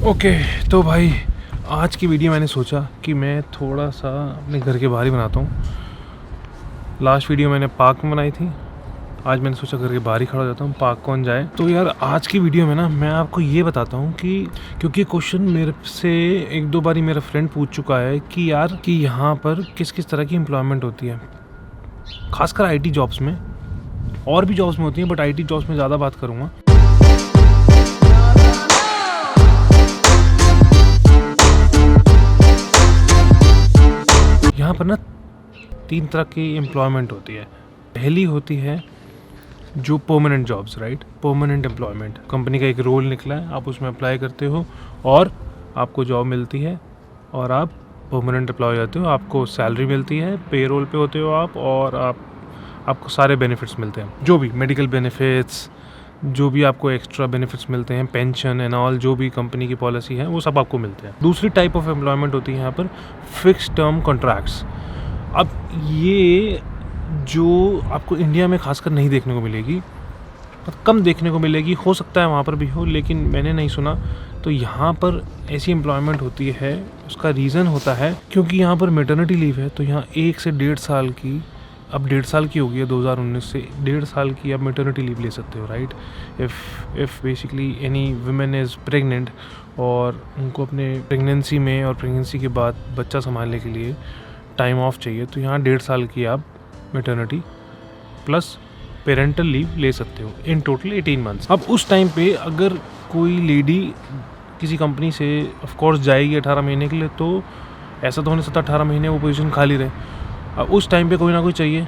Okay तो भाई आज की वीडियो मैंने सोचा कि मैं थोड़ा सा अपने घर के बाहर ही बनाता हूँ। लास्ट वीडियो मैंने पार्क में बनाई थी, आज मैंने सोचा घर के बाहर ही खड़ा हो जाता हूँ, पार्क कौन जाए। तो यार आज की वीडियो में ना मैं आपको ये बताता हूँ कि क्योंकि क्वेश्चन मेरे से एक दो बारी मेरा फ्रेंड पूछ चुका है कि यार कि यहाँ पर किस किस तरह की एम्प्लॉयमेंट होती है, खासकर आईटी जॉब्स में, और भी जॉब्स में होती है बट आईटी जॉब्स में ज़्यादा बात करूँगा। यहाँ पर ना 3 तरह की एम्प्लॉयमेंट होती है। पहली होती है जो permanent jobs, right, permanent employment. Company का एक रोल निकला है, आप उसमें अप्लाई करते हो और आपको जॉब मिलती है और आप परमानेंट एम्प्लॉय हो जाते हो, आपको सैलरी मिलती है, पे रोल पे होते हो आप, और आपको सारे बेनिफिट्स मिलते हैं, जो भी मेडिकल बेनिफिट्स, जो भी आपको एक्स्ट्रा बेनिफिट्स मिलते हैं, पेंशन एंड ऑल, जो भी कंपनी की पॉलिसी है वो सब आपको मिलते हैं। दूसरी टाइप ऑफ एम्प्लॉयमेंट होती है यहाँ पर फिक्स टर्म कॉन्ट्रैक्ट्स। अब ये जो आपको इंडिया में खासकर नहीं देखने को मिलेगी, कम देखने को मिलेगी, हो सकता है वहाँ पर भी हो लेकिन मैंने नहीं सुना। तो यहाँ पर ऐसी एम्प्लॉयमेंट होती है, उसका रीज़न होता है क्योंकि यहाँ पर मैटरनिटी लीव है। तो यहाँ 1 से 1.5 साल की, अब 1.5 साल की हो गई है 2019 से, 1.5 साल की आप मैटरनिटी लीव ले सकते हो, right. If basically any women is pregnant और उनको अपने प्रेगनेंसी में और प्रेगनेंसी के बाद बच्चा संभालने के लिए टाइम ऑफ चाहिए, तो यहाँ 1.5 साल की आप मैटरनिटी प्लस पेरेंटल लीव ले सकते हो, इन टोटल 18 मंथ्स। अब उस टाइम पे अगर कोई लेडी किसी कंपनी से ऑफ कोर्स जाएगी 18 महीने के लिए, तो ऐसा तो होने सकता 18 महीने वो पोजीशन खाली रहे, अब उस टाइम पे कोई ना कोई चाहिए।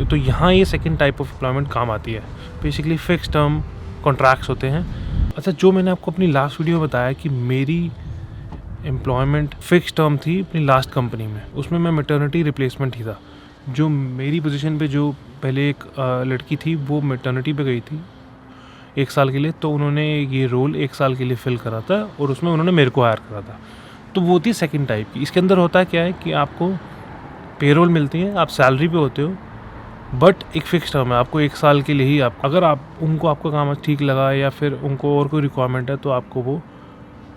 तो यहाँ ये सेकंड टाइप ऑफ एम्प्लॉयमेंट काम आती है, बेसिकली फिक्स टर्म कॉन्ट्रैक्ट्स होते हैं। अच्छा, जो मैंने आपको अपनी लास्ट वीडियो में बताया कि मेरी एम्प्लॉयमेंट फिक्स टर्म थी अपनी लास्ट कंपनी में, उसमें मैं मैटरनिटी रिप्लेसमेंट ही था। जो मेरी पोजीशन पे जो पहले एक लड़की थी वो मैटरनिटी पे गई थी 1 साल के लिए, तो उन्होंने ये रोल 1 साल के लिए फिल करा था और उसमें उन्होंने मेरे को हायर करा था। तो वो थी सेकंड टाइप की। इसके अंदर होता है क्या है कि आपको पेरोल मिलती है, आप सैलरी पे होते हो, बट एक फ़िक्स टर्म है, आपको 1 साल के लिए ही आप, अगर आप उनको आपका काम ठीक लगा या फिर उनको और कोई रिक्वायरमेंट है तो आपको वो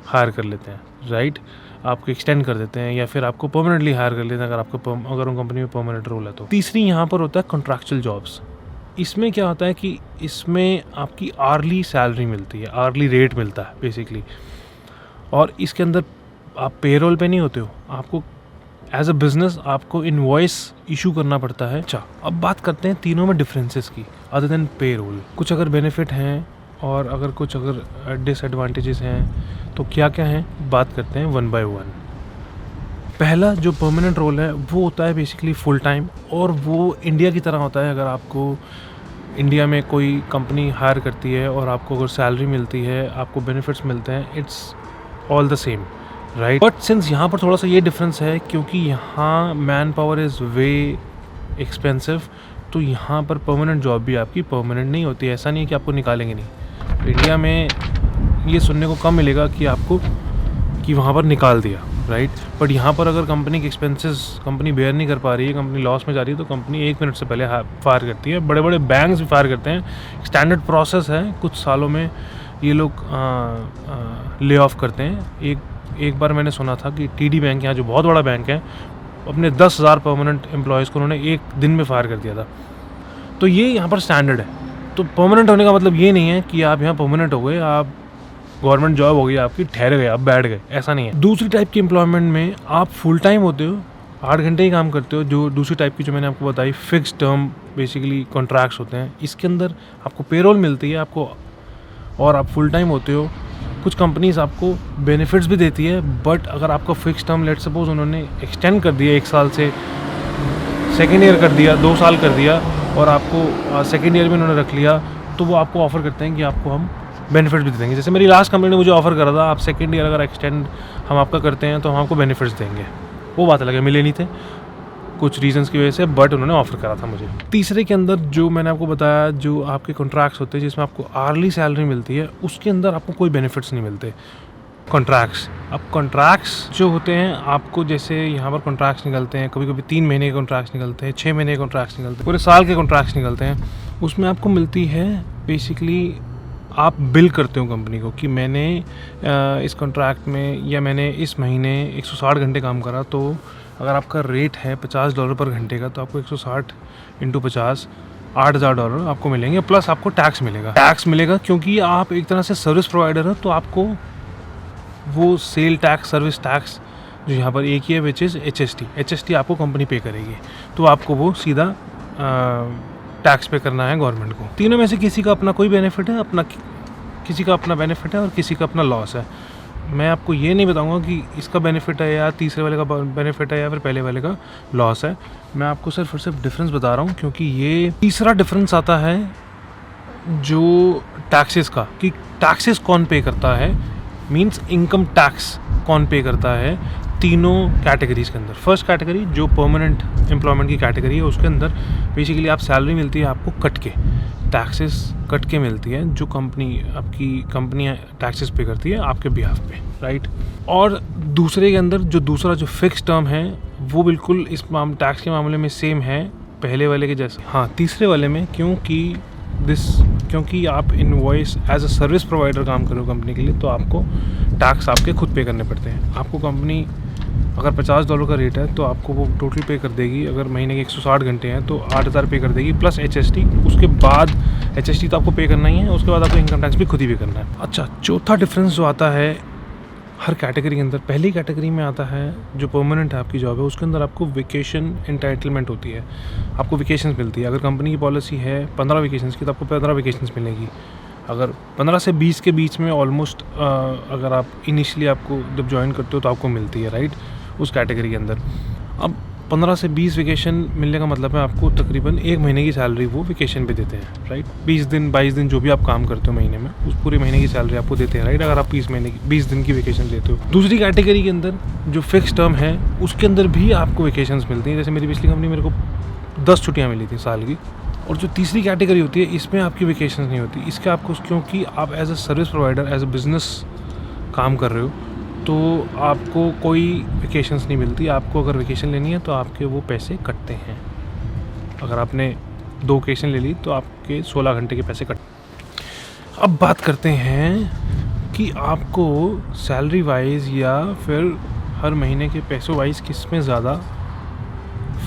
हायर कर लेते हैं, राइट, आपको एक्सटेंड कर देते हैं या फिर आपको परमानेंटली हायर कर लेते हैं अगर उन कंपनी में परमानेंट रोल है तो। तीसरी यहाँ पर होता है कॉन्ट्रैक्चुअल जॉब्स। इसमें क्या होता है कि इसमें आपकी आर्ली सैलरी मिलती है, आर्ली रेट मिलता है बेसिकली, और इसके अंदर आप पेरोल पे नहीं होते हो, आपको एज अ बिज़नेस आपको इनवॉइस इशू करना पड़ता है। अच्छा, अब बात करते हैं तीनों में डिफरेंसेस की, अदर देन पे रोल। कुछ अगर बेनिफिट हैं और अगर कुछ अगर डिसएडवांटेजेस हैं तो क्या क्या हैं, बात करते हैं वन बाय वन। पहला जो परमानेंट रोल है वो होता है बेसिकली फुल टाइम, और वो इंडिया की तरह होता है। अगर आपको इंडिया में कोई कंपनी हायर करती है और आपको अगर सैलरी मिलती है, आपको बेनिफिट्स मिलते हैं, it's all the same, right. But since यहाँ पर थोड़ा सा ये डिफरेंस है क्योंकि यहाँ man power is way expensive, तो यहाँ पर परमानेंट जॉब भी आपकी परमानेंट नहीं होती है। ऐसा नहीं है कि आपको निकालेंगे नहीं। इंडिया में ये सुनने को कम मिलेगा कि आपको कि वहाँ पर निकाल दिया, राइट। बट यहाँ पर अगर कंपनी के एक्सपेंसेस कंपनी बेयर नहीं कर पा रही है, कंपनी लॉस में जा रही है, तो कंपनी 1 मिनट से पहले फायर करती है। बड़े बड़े बैंक्स भी फायर करते हैं, स्टैंडर्ड प्रोसेस है, कुछ सालों में ये लोग ले ऑफ करते हैं। एक बार मैंने सुना था कि TD बैंक, यहाँ जो बहुत बड़ा बैंक है, अपने 10,000 परमानेंट एम्प्लॉयज़ को उन्होंने 1 दिन में फायर कर दिया था। तो ये यहाँ पर स्टैंडर्ड है। तो परमानेंट होने का मतलब ये नहीं है कि आप यहाँ परमानेंट हो गए, आप गवर्नमेंट जॉब हो गई आपकी, ठहर गए, आप बैठ गए, ऐसा नहीं है। दूसरी टाइप की एम्प्लॉयमेंट में आप फुल टाइम होते हो, 8 घंटे ही काम करते हो। जो दूसरी टाइप की जो मैंने आपको बताई फिक्स टर्म बेसिकली कॉन्ट्रैक्ट्स होते हैं, इसके अंदर आपको पेरोल मिलती है आपको, और आप फुल टाइम होते हो। कुछ कंपनीज आपको बेनिफिट्स भी देती है, बट अगर आपका फिक्स टर्म लेट सपोज उन्होंने एक्सटेंड कर दिया 1 साल से सेकेंड ईयर कर दिया, 2 साल कर दिया, और आपको सेकेंड ईयर में उन्होंने रख लिया, तो वो आपको ऑफ़र करते हैं कि आपको हम बेनिफिट्स भी दे देंगे। जैसे मेरी लास्ट कंपनी ने मुझे ऑफ़र करा था, आप सेकेंड ईयर अगर एक्सटेंड हम आपका करते हैं तो हम आपको बेनिफिट्स देंगे। वो बात अलग है, मिले नहीं थे कुछ रीजंस की वजह से, बट उन्होंने ऑफ़र करा था मुझे। तीसरे के अंदर जो मैंने आपको बताया, जो आपके कॉन्ट्रैक्ट्स होते हैं जिसमें आपको आर्ली सैलरी मिलती है, उसके अंदर आपको कोई बेनिफिट्स नहीं मिलते। कॉन्ट्रैक्ट्स, अब कॉन्ट्रैक्ट्स जो होते हैं आपको, जैसे यहाँ पर कॉन्ट्रैक्ट्स निकलते हैं, कभी कभी 3 महीने के कॉन्ट्रैक्ट्स निकलते हैं, 6 महीने के कॉन्ट्रैक्ट्स निकलते हैं, पूरे साल के कॉन्ट्रैक्ट्स निकलते हैं। उसमें आपको मिलती है बेसिकली आप बिल करते हो कंपनी को कि मैंने इस कॉन्ट्रैक्ट में या मैंने इस महीने 160 घंटे काम करा, तो अगर आपका रेट है $50 पर घंटे का, तो आपको 160 × 50 $8,000 आपको मिलेंगे, प्लस आपको टैक्स मिलेगा क्योंकि आप एक तरह से सर्विस प्रोवाइडर हो, तो आपको वो सेल टैक्स, सर्विस टैक्स जो यहाँ पर एक ही है विच इज़ HST आपको कंपनी पे करेगी, तो आपको वो सीधा टैक्स पे करना है गवर्नमेंट को। तीनों में से किसी का अपना कोई बेनिफिट है, किसी का अपना बेनिफिट है और किसी का अपना लॉस है। मैं आपको ये नहीं बताऊंगा कि इसका बेनिफिट है या तीसरे वाले का बेनिफिट है या फिर पहले वाले का लॉस है। मैं आपको सिर्फ डिफरेंस बता रहा हूँ, क्योंकि ये तीसरा डिफरेंस आता है जो टैक्सेस का, कि टैक्सेस कौन पे करता है, मींस इनकम टैक्स कौन पे करता है तीनों कैटेगरीज के अंदर। फर्स्ट कैटेगरी जो परमानेंट एम्प्लॉयमेंट की कैटेगरी है, उसके अंदर बेसिकली आप सैलरी मिलती है आपको कट के, टैक्सेस कट के मिलती है, जो आपकी कंपनी टैक्सेस पे करती है आपके बिहाफ पे, राइट। और दूसरे के अंदर जो दूसरा जो फिक्स टर्म है वो बिल्कुल इस टैक्स के मामले में सेम है पहले वाले के जैसे। हाँ, तीसरे वाले में क्योंकि आप invoice as a service provider काम कर रहे हो कंपनी के लिए, तो आपको टैक्स आपके खुद पे करने पड़ते हैं। आपको कंपनी अगर $50 का रेट है तो आपको वो टोटल पे कर देगी, अगर महीने के 160 घंटे हैं तो 8,000 पे कर देगी, प्लस HST। उसके बाद HST तो आपको पे करना ही है, उसके बाद आपको इनकम टैक्स भी खुद ही पे करना है। अच्छा, चौथा डिफरेंस जो आता है हर कैटेगरी के अंदर, पहली कैटेगरी में आता है जो परमानेंट है आपकी जॉब है, उसके अंदर आपको वेकेशन एंटाइटलमेंट होती है, आपको वेकेशंस मिलती है। अगर कंपनी की पॉलिसी है 15 वेकेशंस की, तो आपको 15 वेकेशंस मिलेगी। अगर 15 से 20 के बीच में ऑलमोस्ट अगर आप इनिशियली आपको जब ज्वाइन करते हो तो आपको मिलती है, राइट, उस कैटेगरी के अंदर। अब 15 से 20 वेकेशन मिलने का मतलब है आपको तकरीबन 1 महीने की सैलरी वो वेकेशन पे देते हैं, राइट। 20 दिन 22 दिन जो भी आप काम करते हो महीने में, उस पूरे महीने की सैलरी आपको देते हैं, राइट, अगर आप 20 दिन की वेकेशन लेते हो। दूसरी कैटेगरी के अंदर जो फिक्स टर्म है उसके अंदर भी आपको वेकेशंस मिलती हैं। जैसे मेरी पिछली कंपनी मेरे को 10 छुट्टियाँ मिली थी साल की। और जो तीसरी कैटेगरी होती है इसमें आपकी वेकेशंस नहीं होती, इसके आपको, क्योंकि आप as a service provider as a business काम कर रहे हो, तो आपको कोई वेकेशंस नहीं मिलती। आपको अगर वेकेशन लेनी है तो आपके वो पैसे कटते हैं। अगर आपने 2 वेकेशन ले ली तो आपके 16 घंटे के पैसे कट। अब बात करते हैं कि आपको सैलरी वाइज या फिर हर महीने के पैसों वाइज किस में ज़्यादा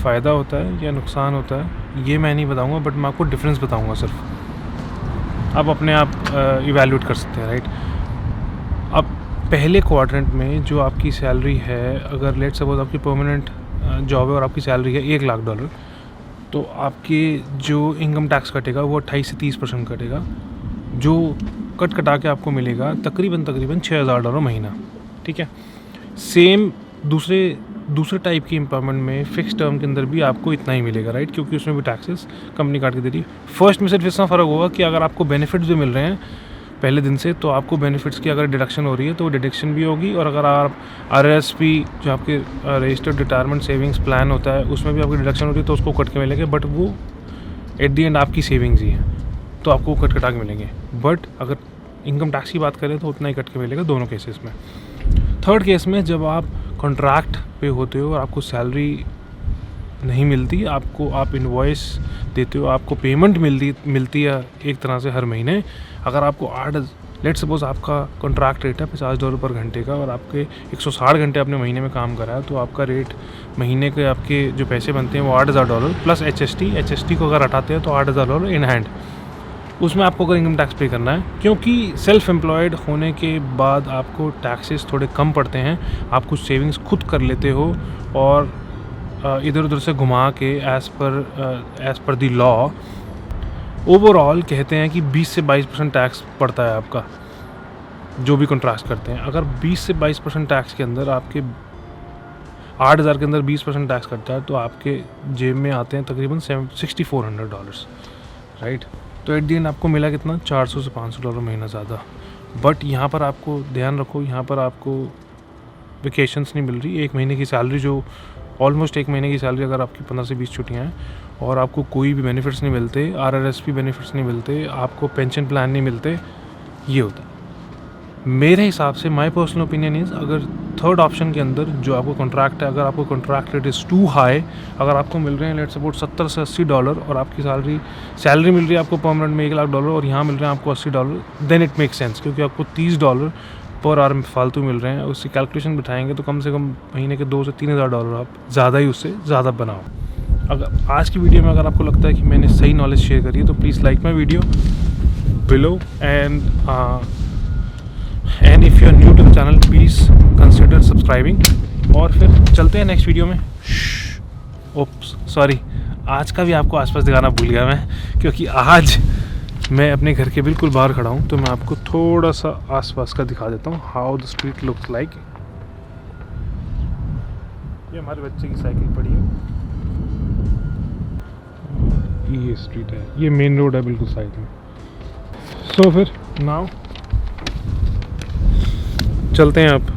फ़ायदा होता है या नुकसान होता है, ये मैं नहीं बताऊंगा, बट मैं आपको डिफरेंस बताऊंगा। सिर्फ आप अपने आप इवैल्यूएट कर सकते हैं, राइट। अब पहले क्वाड्रेंट में जो आपकी सैलरी है, अगर लेट सपोज आपकी परमानेंट जॉब है और आपकी सैलरी है $1,00,000, तो आपके जो इनकम टैक्स कटेगा वो 28 से 30% कटेगा, जो कटा के आपको मिलेगा तकरीबन $6,000 महीना, ठीक है। सेम दूसरे टाइप की एम्प्लॉयमेंट में फिक्स टर्म के अंदर भी आपको इतना ही मिलेगा, राइट, क्योंकि उसमें भी टैक्सेस कंपनी काट के दे रही है। फर्स्ट में सिर्फ इतना फ़र्क होगा कि अगर आपको बेनिफिट्स भी मिल रहे हैं पहले दिन से, तो आपको बेनिफिट्स की अगर डिडक्शन हो रही है तो वो डिडक्शन भी होगी, और अगर आप RRSP जो आपके रजिस्टर्ड रिटायरमेंट सेविंग्स प्लान होता है उसमें भी आपकी डिडक्शन होती है तो उसको कट के मिलेंगे, बट वो एट दी एंड आपकी सेविंग्स ही है, तो आपको कटा के मिलेंगे। बट अगर इनकम टैक्स की बात करें तो उतना ही कट के मिलेगा दोनों केसेस में। थर्ड केस में जब आप कॉन्ट्रैक्ट पे होते हो और आपको सैलरी नहीं मिलती, आप इनवॉइस देते हो, आपको पेमेंट मिलती है एक तरह से हर महीने। अगर आपको लेट सपोज आपका कॉन्ट्रैक्ट रेट है $50 पर घंटे का और आपके 160 घंटे आपने महीने में काम करा है, तो आपका रेट महीने के आपके जो पैसे बनते हैं वो $8,000 प्लस HST को अगर हटाते हैं तो $8,000 इन हैंड। उसमें आपको अगर इनकम टैक्स पे करना है, क्योंकि सेल्फ एम्प्लॉयड होने के बाद आपको टैक्सेस थोड़े कम पड़ते हैं, आप कुछ सेविंग्स खुद कर लेते हो और इधर उधर से घुमा के as per the law overall कहते हैं कि 20 से 22% टैक्स पड़ता है आपका, जो भी कॉन्ट्रैक्ट करते हैं। अगर 20 से 22% टैक्स के अंदर आपके 8,000 के अंदर 20% टैक्स कटता है, तो आपके जेब में आते हैं तकरीबन $6,400, राइट। तो एट दी एंड आपको मिला कितना, $400 से $500 महीना ज़्यादा। बट यहाँ पर आपको ध्यान रखो, यहाँ पर आपको वेकेशंस नहीं मिल रही। 1 महीने की सैलरी, जो ऑलमोस्ट 1 महीने की सैलरी, अगर आपकी 15 से 20 छुट्टियाँ हैं और आपको कोई भी बेनिफिट्स नहीं मिलते, RRSP बेनिफिट्स नहीं मिलते, आपको पेंशन प्लान नहीं मिलते, ये होता है। मेरे हिसाब से माय पर्सनल ओपिनियन इज़, अगर थर्ड ऑप्शन के अंदर जो आपको कॉन्ट्रैक्ट है, अगर आपको contract rate is too high, अगर आपको मिल रहे हैं लेट्स सपोर्ट $70 से $80 और आपकी सैलरी मिल रही है आपको परमानेंट में $1,00,000 और यहाँ मिल रहे हैं आपको $80, देन इट मेक सेंस, क्योंकि आपको $30 पर आवर फालतू मिल रहे हैं। उसकी कैलकुलेशन बिठाएंगे तो कम से कम महीने के $2,000 से $3,000 आप ज़्यादा ही उससे ज़्यादा बनाओ। अगर आज की वीडियो में अगर आपको लगता है कि मैंने सही नॉलेज शेयर करी है तो please like my video below and if you are new to the channel please consider subscribing. और फिर चलते हैं नेक्स्ट वीडियो में। ओप्स सॉरी, आज का भी आपको आसपास दिखाना भूल गया मैं, क्योंकि आज मैं अपने घर के बिल्कुल बाहर खड़ा हूँ, तो मैं आपको थोड़ा सा आसपास का दिखा देता हूँ how the street looks like. ये हमारे बच्चे की साइकिल पड़ी है, ये स्ट्रीट है, ये मेन रोड है बिल्कुल साइड में। सो फिर नाउ चलते हैं अब।